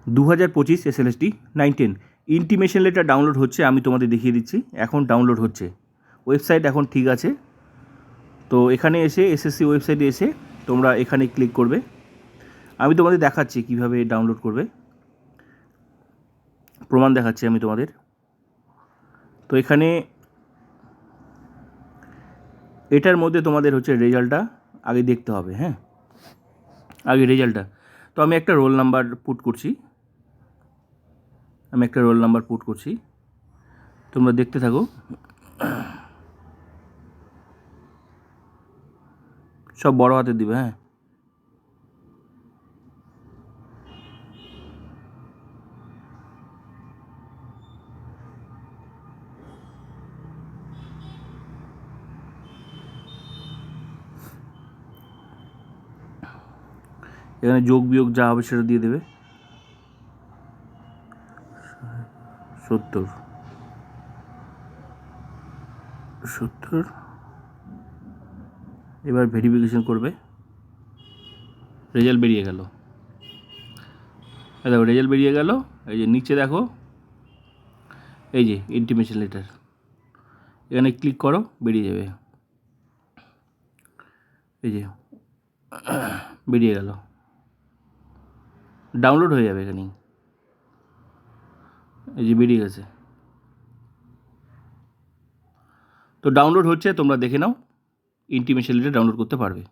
2025 SLST 910 intimation letter download হচ্ছে, আমি তোমাদের দেখিয়ে দিচ্ছি। এখন ডাউনলোড হচ্ছে, ওয়েবসাইট এখন ঠিক আছে। তো এখানে এসে এসএসসি ওয়েবসাইটে এসে তোমরা এখানে ক্লিক করবে। আমি তোমাদের দেখাচ্ছি কিভাবে ডাউনলোড করবে, প্রমাণ দেখাচ্ছি আমি তোমাদের। তো এখানে এটার মধ্যে তোমাদের হচ্ছে রেজাল্টটা আগে দেখতে হবে। হ্যাঁ, আগে রেজাল্টটা। তো আমি একটা রোল নাম্বার পুট করছি, তোমরা দেখতে থাকো। সব বড় হাতে দিবে। হ্যাঁ, এখানে যোগ বিয়োগ যা হবে সেটা দিয়ে দেবে। 70 এবার ভেরিফিকেশন করবে। রেজাল্ট বেরিয়ে গেল। দেখো রেজাল্ট বেরিয়ে গেল। এই যে নিচে দেখো, এই যে ইন্টিমেশন লেটার, এখানে ক্লিক করো, বেরিয়ে যাবে। এই যে বেরিয়ে গেল, ডাউনলোড হয়ে যাবে এখানেই। এই যে বেরিয়ে গেছে। তো ডাউনলোড হচ্ছে, তোমরা দেখে নাও, ইন্টিমেশন লেটার ডাউনলোড করতে পারবে।